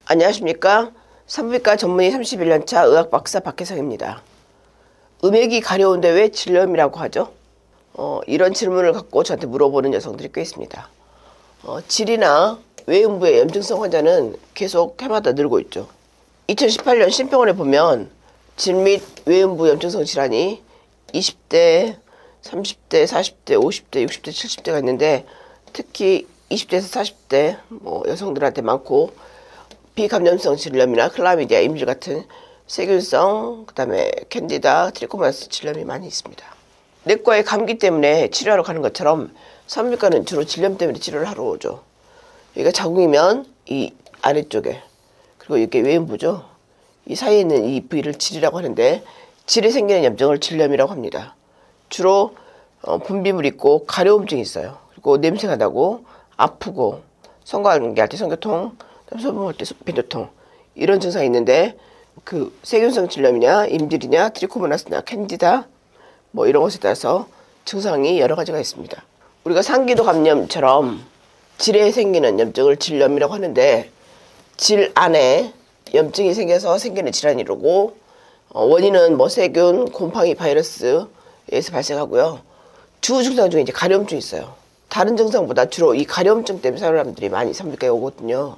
안녕하십니까. 산부인과 전문의 31년차 의학박사 박혜성입니다. 음액이 가려운데 왜 질염이라고 하죠? 이런 질문을 갖고 저한테 물어보는 여성들이 꽤 있습니다. 질이나 외음부의 염증성 환자는 계속 해마다 늘고 있죠. 2018년 신병원에 보면 질 및 외음부 염증성 질환이 20대, 30대, 40대, 50대, 60대, 70대가 있는데 특히 20대에서 40대 여성들한테 많고 비감염성 질염이나 클라미디아, 임질 같은 세균성, 그 다음에 캔디다, 트리코모나스 질염이 많이 있습니다. 내과의 감기 때문에 치료하러 가는 것처럼 산부인과는 주로 질염 때문에 치료를 하러 오죠. 여기가 자궁이면 이 아래쪽에, 그리고 이게 외음부죠. 이 사이에 있는 이 부위를 질이라고 하는데 질에 생기는 염증을 질염이라고 합니다. 주로 분비물 있고 가려움증이 있어요. 그리고 냄새가 나고 아프고 성관계할 때 성교통, 소변할 때 빈도통 이런 증상이 있는데 그 세균성 질염이냐 임질이냐 트리코모나스나 캔디다 이런 것에 따라서 증상이 여러 가지가 있습니다. 우리가 상기도 감염처럼 질에 생기는 염증을 질염이라고 하는데 질 안에 염증이 생겨서 생기는 질환이라고 원인은 세균, 곰팡이, 바이러스에서 발생하고요. 주 증상 중에 이제 가려움증이 있어요. 다른 증상보다 주로 이 가려움증 때문에 사람들이 많이 산부인과에 오거든요.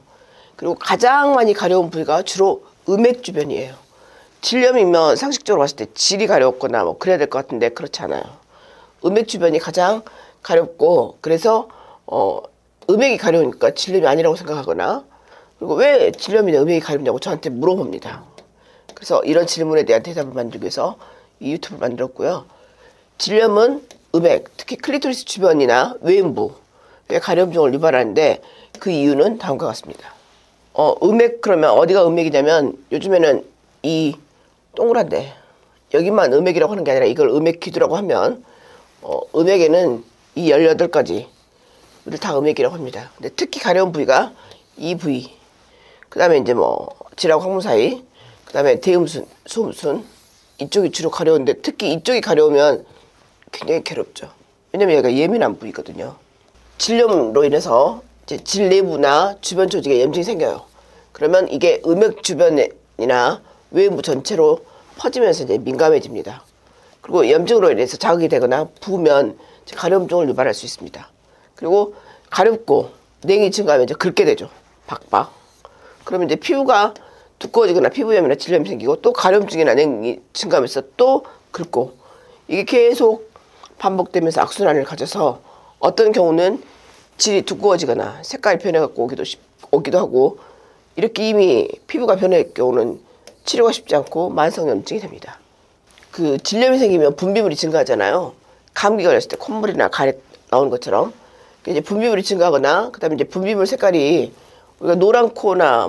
그리고 가장 많이 가려운 부위가 주로 음액 주변이에요. 질염이면 상식적으로 봤을 때 질이 가렵거나 그래야 될 것 같은데 그렇지 않아요. 음액 주변이 가장 가렵고 그래서 음액이 가려우니까 질염이 아니라고 생각하거나 그리고 왜 질염이나 음액이 가렵냐고 저한테 물어봅니다. 그래서 이런 질문에 대한 대답을 만들기 위해서 이 유튜브를 만들었고요. 질염은 음액, 특히 클리토리스 주변이나 외음부에 가려움증을 유발하는데 그 이유는 다음과 같습니다. 음액 그러면 어디가 음액이냐면 요즘에는 이 동그란데 여기만 음액이라고 하는 게 아니라 이걸 음액 기두라고 하면 음액에는 이 18가지를 다 음액이라고 합니다. 근데 특히 가려운 부위가 이 부위, 그 다음에 이제 질하고 항문 사이, 그 다음에 대음순, 소음순 이쪽이 주로 가려운데 특히 이쪽이 가려우면 굉장히 괴롭죠. 왜냐면 얘가 예민한 부위거든요. 질염으로 인해서 이제 질 내부나 주변 조직에 염증이 생겨요. 그러면 이게 음액 주변이나 외음부 전체로 퍼지면서 이제 민감해집니다. 그리고 염증으로 인해서 자극이 되거나 부으면 가려움증을 유발할 수 있습니다. 그리고 가렵고 냉이 증가하면 이제 긁게 되죠. 박박. 그러면 이제 피부가 두꺼워지거나 피부염이나 질염이 생기고 또 가려움증이나 냉이 증가하면서 또 긁고 이게 계속 반복되면서 악순환을 가져서 어떤 경우는 질이 두꺼워지거나 색깔이 변해갖고 오기도 하고 이렇게 이미 피부가 변할 경우는 치료가 쉽지 않고 만성염증이 됩니다. 그 질염이 생기면 분비물이 증가하잖아요. 감기 걸렸을 때 콧물이나 가래 나오는 것처럼 이제 분비물이 증가하거나 그다음에 이제 분비물 색깔이 우리가 노란 코나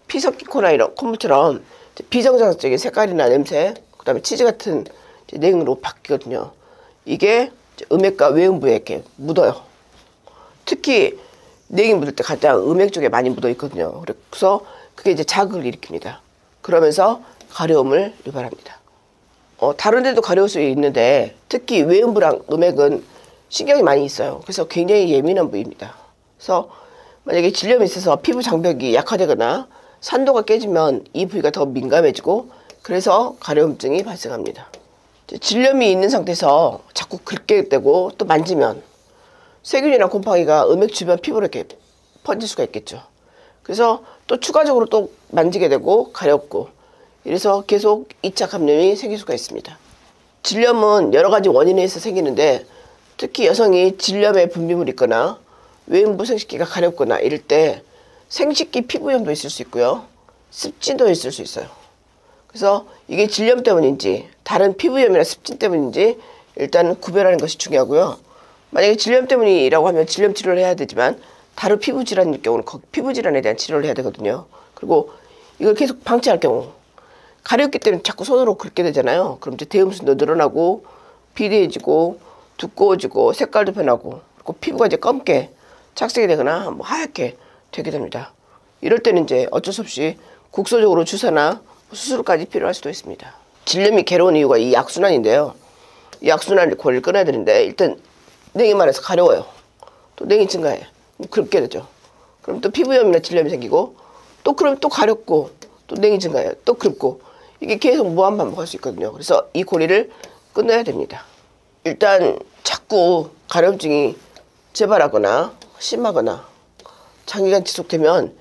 피 섞인 코나 이런 콧물처럼 비정상적인 색깔이나 냄새 그다음에 치즈 같은 냉으로 바뀌거든요. 이게 음액과 외음부에 이렇게 묻어요. 특히 냉이 묻을 때 가장 음액 쪽에 많이 묻어 있거든요. 그래서 그게 이제 자극을 일으킵니다. 그러면서 가려움을 유발합니다. 다른 데도 가려울 수 있는데 특히 외음부랑 음액은 신경이 많이 있어요. 그래서 굉장히 예민한 부위입니다. 그래서 만약에 질염이 있어서 피부 장벽이 약화되거나 산도가 깨지면 이 부위가 더 민감해지고 그래서 가려움증이 발생합니다. 질염이 있는 상태에서 자꾸 긁게 되고 또 만지면 세균이나 곰팡이가 음액 주변 피부로 이렇게 퍼질 수가 있겠죠. 그래서 또 추가적으로 또 만지게 되고 가렵고 이래서 계속 2차 감염이 생길 수가 있습니다. 질염은 여러 가지 원인에 의해서 생기는데 특히 여성이 질염에 분비물이 있거나 외음부 생식기가 가렵거나 이럴 때 생식기 피부염도 있을 수 있고요. 습진도 있을 수 있어요. 그래서 이게 질염 때문인지 다른 피부염이나 습진 때문인지 일단 구별하는 것이 중요하고요. 만약에 질염 때문이라고 하면 질염 치료를 해야 되지만 다른 피부 질환일 경우는 피부 질환에 대한 치료를 해야 되거든요. 그리고 이걸 계속 방치할 경우 가렵기 때문에 자꾸 손으로 긁게 되잖아요. 그럼 이제 대음순도 늘어나고 비대해지고 두꺼워지고 색깔도 변하고 그리고 피부가 이제 검게 착색이 되거나 하얗게 되게 됩니다. 이럴 때는 이제 어쩔 수 없이 국소적으로 주사나 수술까지 필요할 수도 있습니다. 질염이 괴로운 이유가 이 악순환인데요. 이 악순환을 고리를 끊어야 되는데 일단 냉이 많아서 가려워요. 또 냉이 증가해. 긁게 되죠. 그럼 또 피부염이나 질염이 생기고 또 그러면 또 가렵고 또 냉이 증가해요. 또 긁고 이게 계속 무한 반복할 수 있거든요. 그래서 이 고리를 끊어야 됩니다. 일단 자꾸 가려움증이 재발하거나 심하거나 장기간 지속되면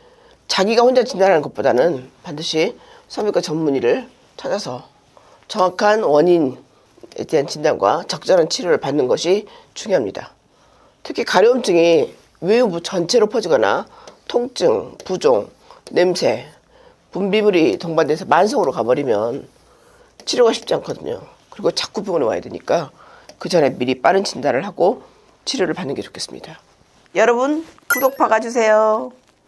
자기가 혼자 진단하는 것보다는 반드시 성형외과 전문의를 찾아서 정확한 원인에 대한 진단과 적절한 치료를 받는 것이 중요합니다. 특히 가려움증이 외부 전체로 퍼지거나 통증, 부종, 냄새, 분비물이 동반돼서 만성으로 가버리면 치료가 쉽지 않거든요. 그리고 자꾸 병원에 와야 되니까 그 전에 미리 빠른 진단을 하고 치료를 받는 게 좋겠습니다. 여러분 구독 박아주세요.